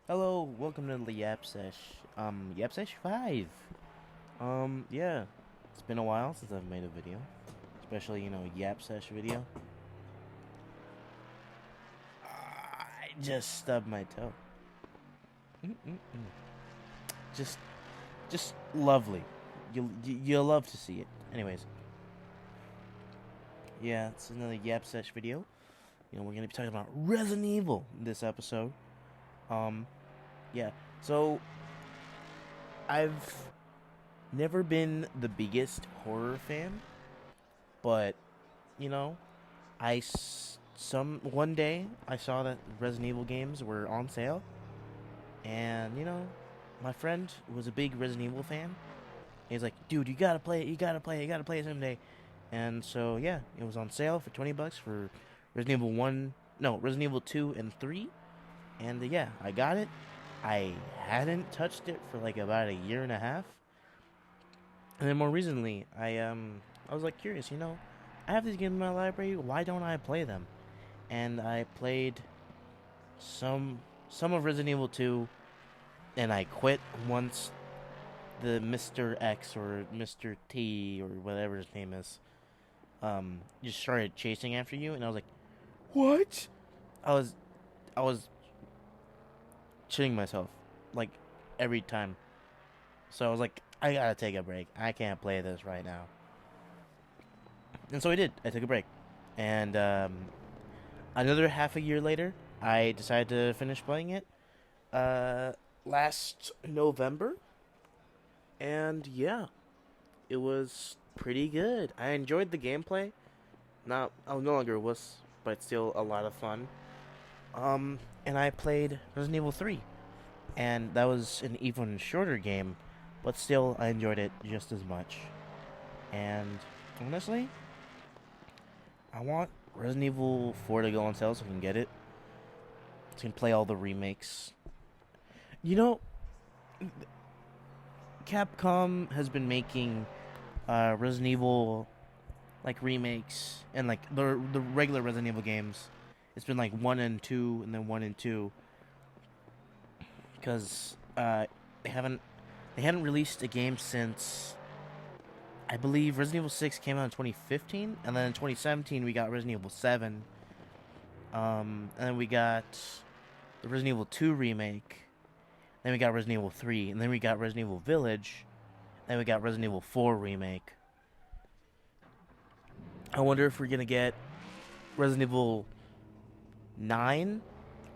Hello, welcome to the Yap Sesh. Yap Sesh 5. Yeah. It's been a while since I've made a video. Especially, Yap Sesh video. I just stubbed my toe. Mm-mm-mm. Just, just lovely. You'll love to see it. Anyways, yeah, it's another Yap Sesh video. We're gonna be talking about Resident Evil in this episode. Um, yeah. So, I've never been the biggest horror fan, but you know, some one day I saw that Resident Evil games were on sale, and my friend was a big Resident Evil fan. He's like, "Dude, you gotta play it. You gotta play it. You gotta play it someday." And so yeah, it was on sale for $20 for Resident Evil One, no, Resident Evil 2 and 3, and yeah, I got it. I hadn't touched it for like about a year and a half, and then more recently, I was like curious. I have these games in my library. Why don't I play them? And I played some some of Resident Evil 2, and I quit once the Mr. X or Mr. T or whatever his name is just started chasing after you, and I was like, what? I was I was shitting myself like every time. So I was like, I gotta take a break. I can't play this right now. And so I did. I took a break, and another half a year later, I decided to finish playing it. Uh, Last November, and yeah, it was pretty good. I enjoyed the gameplay. Not, I was no longer a wuss, but still a lot of fun. And I played Resident Evil 3, and that was an even shorter game, but still I enjoyed it just as much. And honestly, I want Resident Evil 4 to go on sale so I can get it. So I can play all the remakes. You know, Capcom has been making Resident Evil like remakes and like the regular Resident Evil games. It's been like 1 and 2 and then 1 and 2 because they haven't they hadn't released a game since I believe Resident Evil 6 came out in 2015, and then in 2017 we got Resident Evil 7. And then we got the Resident Evil 2 remake. Then we got Resident Evil 3, and then we got Resident Evil Village. Then we got Resident Evil 4 remake. I wonder if we're gonna get Resident Evil 9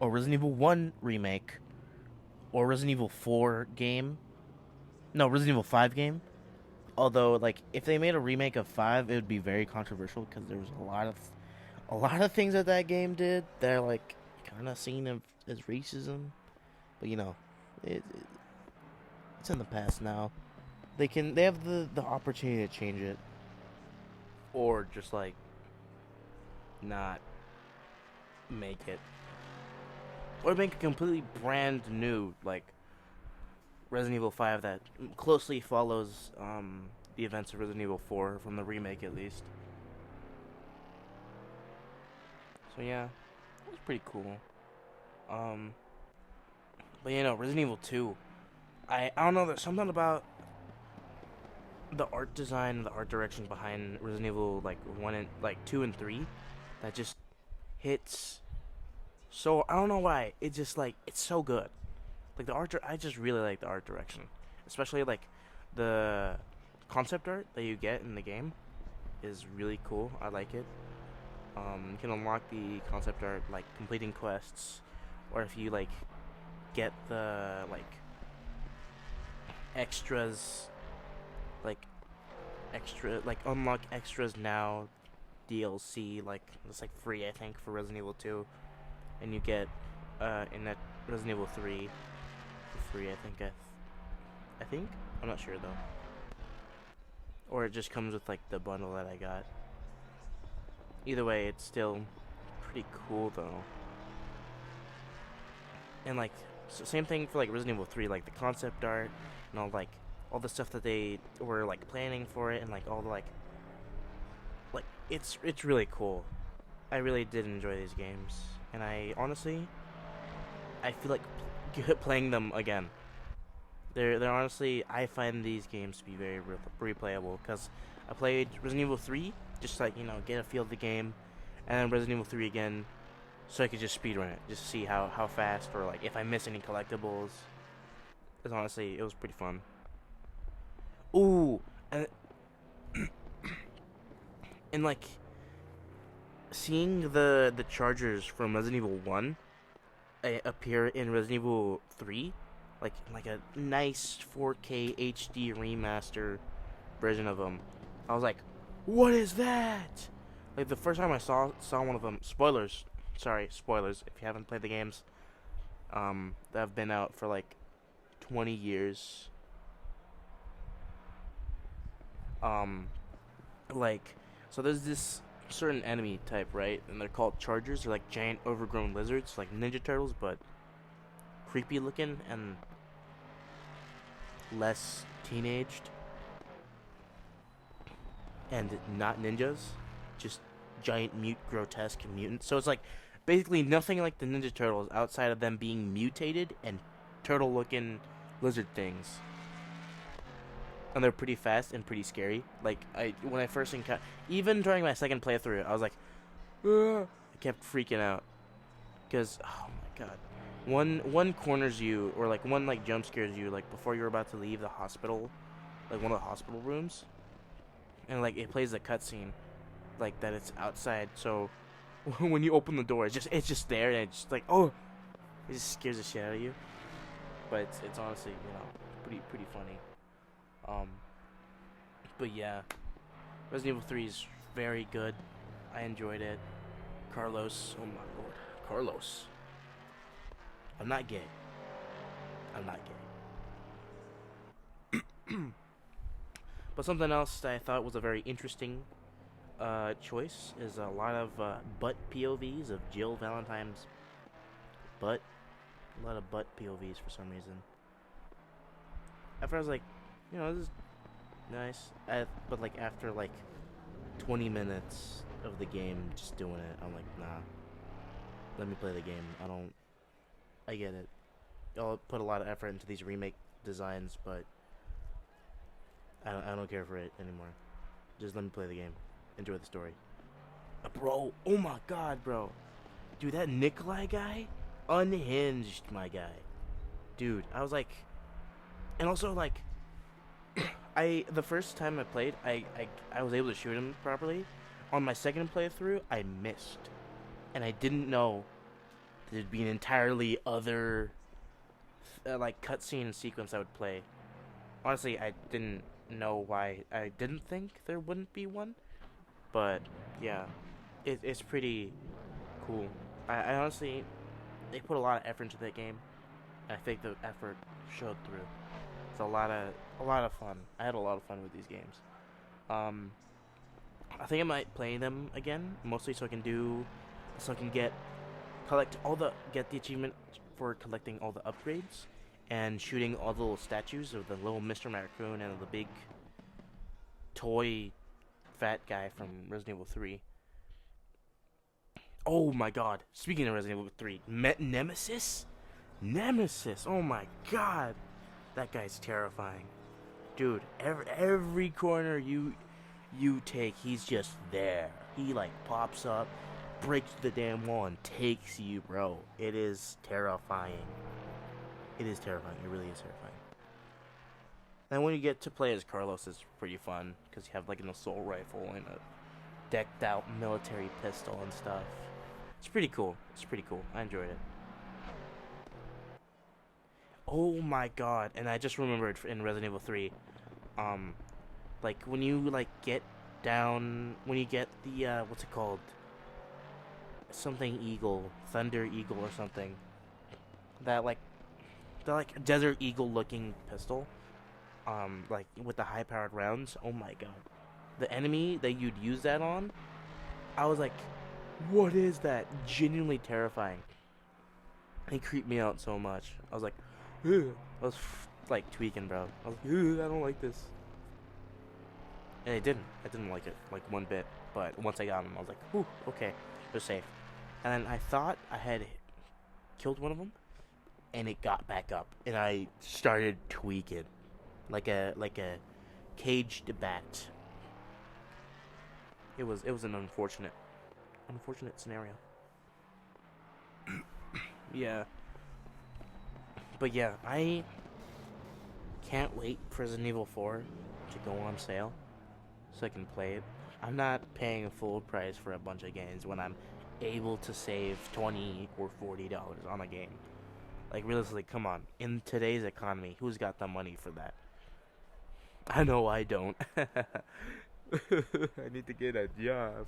or Resident Evil 1 remake or Resident Evil 4 game. No, Resident Evil 5 game. Although, like, if they made a remake of 5, it would be very controversial because there was a lot of things that game did that are like kind of seen as racism. But it's in the past now. They have the opportunity to change it, or just like not make it, or make a completely brand new like Resident Evil 5 that closely follows the events of Resident Evil 4 from the remake at least. So yeah, it was pretty cool. Um, but Resident Evil 2. I don't know. There's something about the art design, the art direction behind Resident Evil like 2 and 3 that just hits. So I don't know why it just like it's so good. Like the art, I just really like the art direction, especially like the concept art that you get in the game is really cool. I like it. You can unlock the concept art like completing quests, or if you like get the like extras, like unlock extras now, DLC like it's like free I think for Resident Evil 2, and you get in that Resident Evil 3 for free I think. I think I'm not sure though, or it just comes with like the bundle that I got. Either way, it's still pretty cool though. And like same thing for like Resident Evil 3, like the concept art and all the stuff that they were like planning for it, and like all the like it's really cool. I really did enjoy these games, and I honestly I feel like playing them again. They're honestly, I find these games to be very replayable because I played Resident Evil 3 just like, get a feel of the game, and then Resident Evil 3 again so I could just speedrun it, just see how fast, or like if I miss any collectibles. Because honestly, it was pretty fun. Ooh, and and like seeing the chargers from Resident Evil 1 appear in Resident Evil 3, like a nice 4K HD remaster version of them. I was like, "What is that?" Like the first time I saw one of them. Spoilers, sorry, spoilers if you haven't played the games. That have been out for like 20 years. Like, so there's this certain enemy type, right? And they're called chargers. They're like giant overgrown lizards, like Ninja Turtles, but creepy looking and less teenaged. And not ninjas, just giant grotesque mutants. So it's like basically nothing like the Ninja Turtles outside of them being mutated and turtle looking lizard things. And they're pretty fast and pretty scary. Like when I first encountered, even during my second playthrough, I was like, ugh! I kept freaking out because, oh my god, one corners you, or like one like jump scares you like before you're about to leave the hospital, like one of the hospital rooms, and like it plays a cutscene, like that it's outside. So when you open the door, it's just there, and it's just like, oh, it just scares the shit out of you. But it's honestly, pretty funny. But yeah, Resident Evil 3 is very good. I enjoyed it. Carlos, oh my lord, Carlos. I'm not gay. But something else that I thought was a very interesting choice is a lot of butt POVs of Jill Valentine's butt. A lot of butt POVs for some reason. At first I was like, this is nice. But like after like 20 minutes of the game just doing it, I'm like, nah. Let me play the game. I get it. I'll put a lot of effort into these remake designs, but I don't care for it anymore. Just let me play the game. Enjoy the story. Bro, oh my god, bro. Dude, that Nikolai guy? Unhinged, my guy. Dude, I was like... And also, like... the first time I played, I was able to shoot him properly. On my second playthrough, I missed. And I didn't know there'd be an entirely other... like, cutscene sequence I would play. Honestly, I didn't know why. I didn't think there wouldn't be one. But, yeah. It's pretty cool. I honestly... They put a lot of effort into that game. And I think the effort showed through. It's a lot of fun. I had a lot of fun with these games. I think I might play them again, mostly so I can get the achievement for collecting all the upgrades and shooting all the little statues of the little Mr. Raccoon and the big toy fat guy from Resident Evil 3. Oh my god. Speaking of Resident Evil 3, Nemesis? Oh my god. That guy's terrifying. Dude, every corner you take, he's just there. He like pops up, breaks the damn wall, and takes you, bro. It is terrifying. It really is terrifying. And when you get to play as Carlos, it's pretty fun, because you have like an assault rifle and a decked out military pistol and stuff. It's pretty cool. I enjoyed it. Oh my god, and I just remembered in Resident Evil 3, like when you like get down, when you get the what's it called? Something Eagle, Thunder Eagle or something. That like Desert Eagle looking pistol. Like with the high powered rounds. Oh my god. The enemy that you'd use that on, I was like, what is that? Genuinely terrifying. It creeped me out so much. I was like, ugh. I was like tweaking, bro. I was like, ugh, I don't like this. And I didn't like it like one bit. But once I got him, I was like, whew, okay, they're safe. And then I thought I had killed one of them, and it got back up, and I started tweaking like a caged bat. It was an unfortunate scenario. Yeah, but yeah, I can't wait for Resident Evil 4 to go on sale so I can play it. I'm not paying full price for a bunch of games when I'm able to save $20 or $40 on a game. Like, realistically, come on. In today's economy, who's got the money for that? I know I don't. I need to get a job.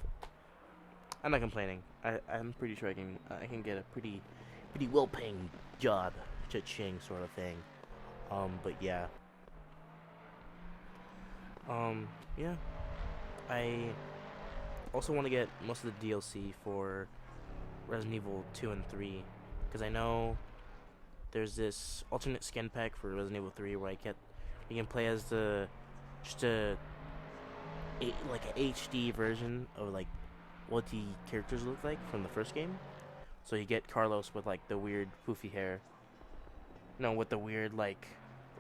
I'm not complaining. I'm pretty sure I can get a pretty well paying job, cha-ching sort of thing. But yeah. Yeah. I also want to get most of the DLC for Resident Evil 2 and 3, because I know there's this alternate skin pack for Resident Evil 3 where you can play as just like a HD version of like what the characters look like from the first game. So you get Carlos with like the weird poofy hair, no, with the weird like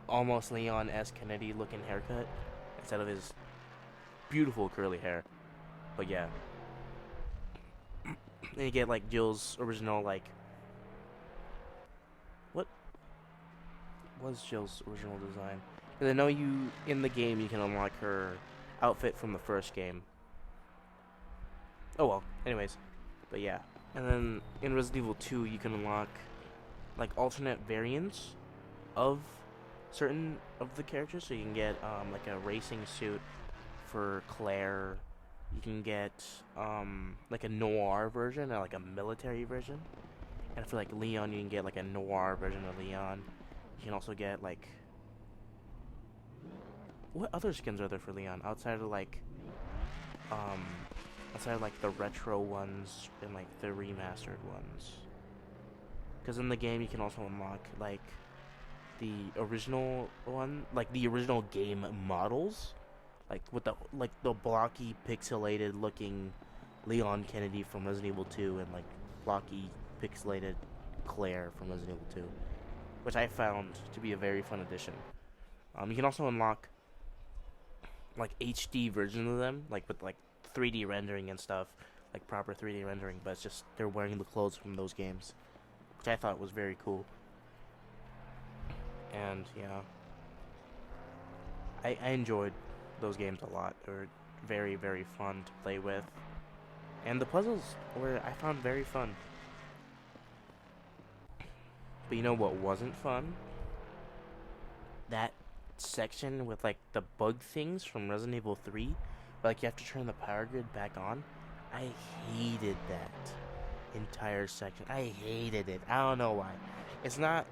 almost Leon S. Kennedy looking haircut instead of his beautiful curly hair. But yeah, then you get like Jill's original like what was Jill's original design? Because I know you in the game you can unlock her outfit from the first game. Oh well, anyways, but yeah, and then in Resident Evil 2 you can unlock like alternate variants of certain of the characters. So you can get like a racing suit for Claire. You can get like a noir version or like a military version. And for like Leon, you can get like a noir version of Leon. You can also get like, what other skins are there for Leon outside of like the retro ones and like the remastered ones? Because in the game you can also unlock like the original one, like the original game models, like with the blocky pixelated looking Leon Kennedy from Resident Evil 2 and like blocky pixelated Claire from Resident Evil 2, which I found to be a very fun addition. You can also unlock like HD versions of them, like with like 3D rendering and stuff, like proper 3D rendering, but it's just they're wearing the clothes from those games, which I thought was very cool. And yeah, I enjoyed those games a lot. They were very, very fun to play with, and the puzzles were, I found, very fun. But you know what wasn't fun? That section with like the bug things from Resident Evil 3, but like you have to turn the power grid back on. I hated that entire section. I hated it. I don't know why. It's not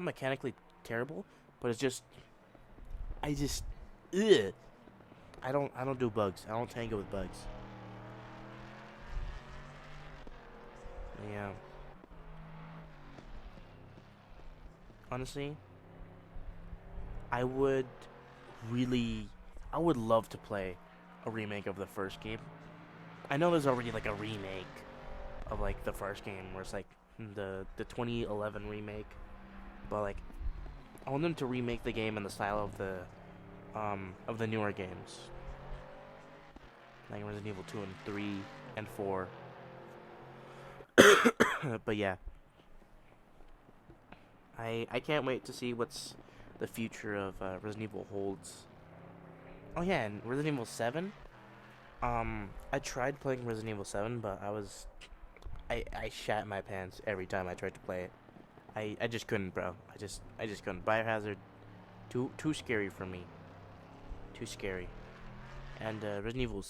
mechanically terrible, but it's just ugh. I don't do bugs. I don't tango with bugs. Yeah. Honestly, I would I would love to play a remake of the first game. I know there's already like a remake of like the first game where it's like the 2011 remake, but like I want them to remake the game in the style of the newer games, like Resident Evil 2 and 3 and 4. But yeah, I can't wait to see what's the future of Resident Evil holds. Oh yeah, and Resident Evil 7. I tried playing Resident Evil 7, but I shat my pants every time I tried to play it. I just couldn't, bro. I just couldn't. Biohazard, too scary for me. Too scary. And Resident Evil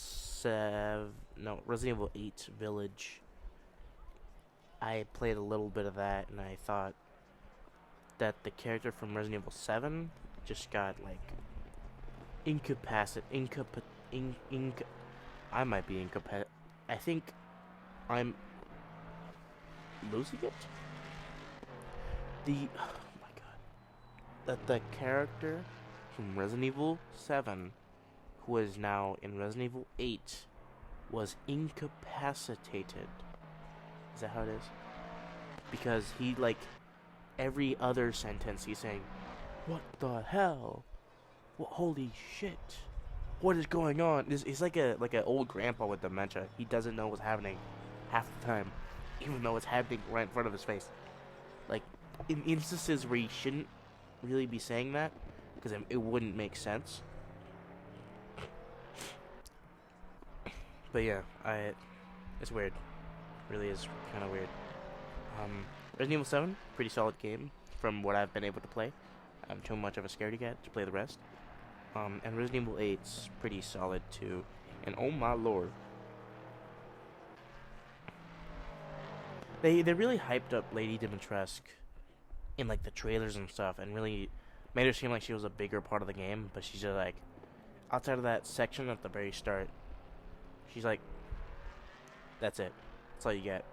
8 Village. I played a little bit of that, and I thought that the character from Resident Evil 7 just got like I might be incapacitated. I think I'm losing it. Oh my god. That the character from Resident Evil 7, who is now in Resident Evil 8, was incapacitated. Is that how it is? Because he like every other sentence he's saying, "What the hell? What, holy shit! What is going on?" He's like a old grandpa with dementia. He doesn't know what's happening half the time, even though it's happening right in front of his face. Like in instances where he shouldn't really be saying that, because it wouldn't make sense. But yeah, it's weird. It really is kind of weird. Resident Evil 7, pretty solid game from what I've been able to play. I'm too much of a scaredy cat to play the rest. And Resident Evil 8's pretty solid too. And oh my lord, they really hyped up Lady Dimitrescu in like the trailers and stuff, and really made her seem like she was a bigger part of the game. But she's just like outside of that section at the very start. She's like, that's it. That's all you get.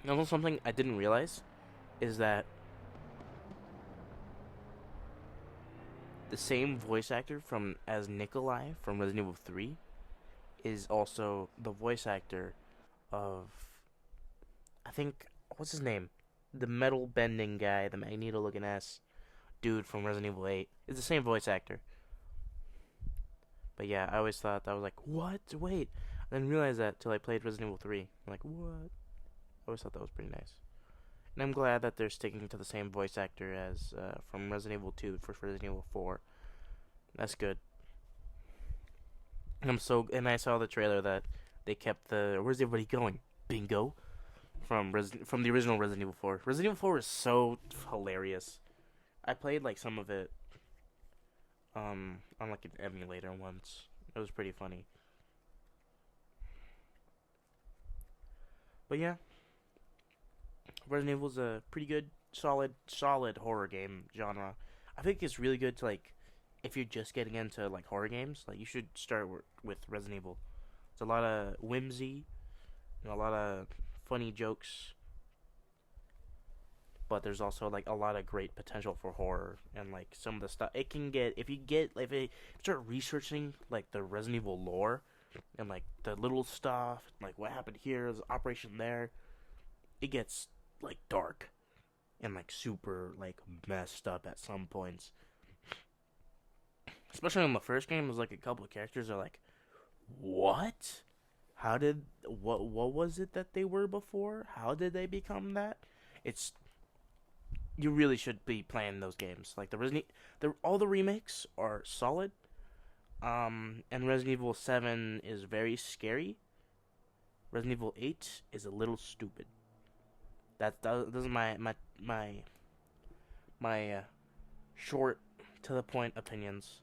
Also, something I didn't realize is that the same voice actor from as Nikolai from Resident Evil 3 is also the voice actor of, I think, what's his name? The metal bending guy, the Magneto looking ass dude from Resident Evil 8. It's the same voice actor. But yeah, I always thought that was like, what? Wait. I didn't realize that till I played Resident Evil 3. I'm like, what? I always thought that was pretty nice. And I'm glad that they're sticking to the same voice actor as from Resident Evil 2 for Resident Evil 4. That's good. And I saw the trailer that they kept the where's everybody going? Bingo from the original Resident Evil 4. Resident Evil 4 is so hilarious. I played like some of it on like an emulator once. It was pretty funny. But yeah, Resident Evil's a pretty good, solid horror game genre. I think it's really good to like, if you're just getting into like horror games, like you should start with Resident Evil. It's a lot of whimsy, and a lot of funny jokes, but there's also like a lot of great potential for horror and like some of the stuff it can get if you start researching like the Resident Evil lore and like the little stuff, like what happened here is operation there. It gets like dark and like super like messed up at some points. Especially in the first game, there's like a couple of characters are like, what? What was it that they were before? How did they become that? It's you really should be playing those games. Like all the remakes are solid. And Resident Evil 7 is very scary. Resident Evil 8 is a little stupid. Those are my short to the point opinions.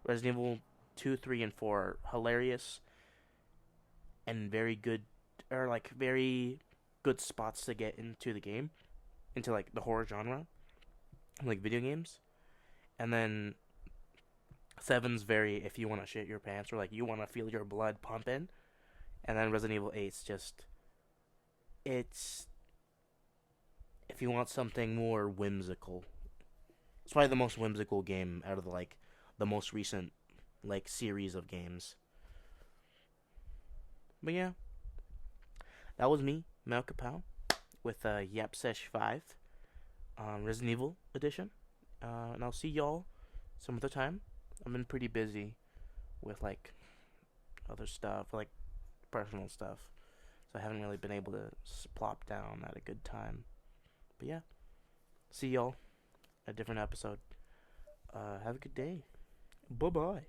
Resident Evil 2, 3, and 4 are hilarious and very good, or like very good spots to get into the game, into like the horror genre, like video games. And then 7's very, if you want to shit your pants or like you want to feel your blood pumping. And then Resident Evil 8's just, it's, if you want something more whimsical. It's probably the most whimsical game out of the most recent like series of games. But yeah, that was me, Mau-Kapow, with Yap Sesh 5, Resident Evil edition. And I'll see y'all some other time. I've been pretty busy with like other stuff, like personal stuff, so I haven't really been able to plop down at a good time. But yeah, see y'all a different episode. Have a good day. Bye bye.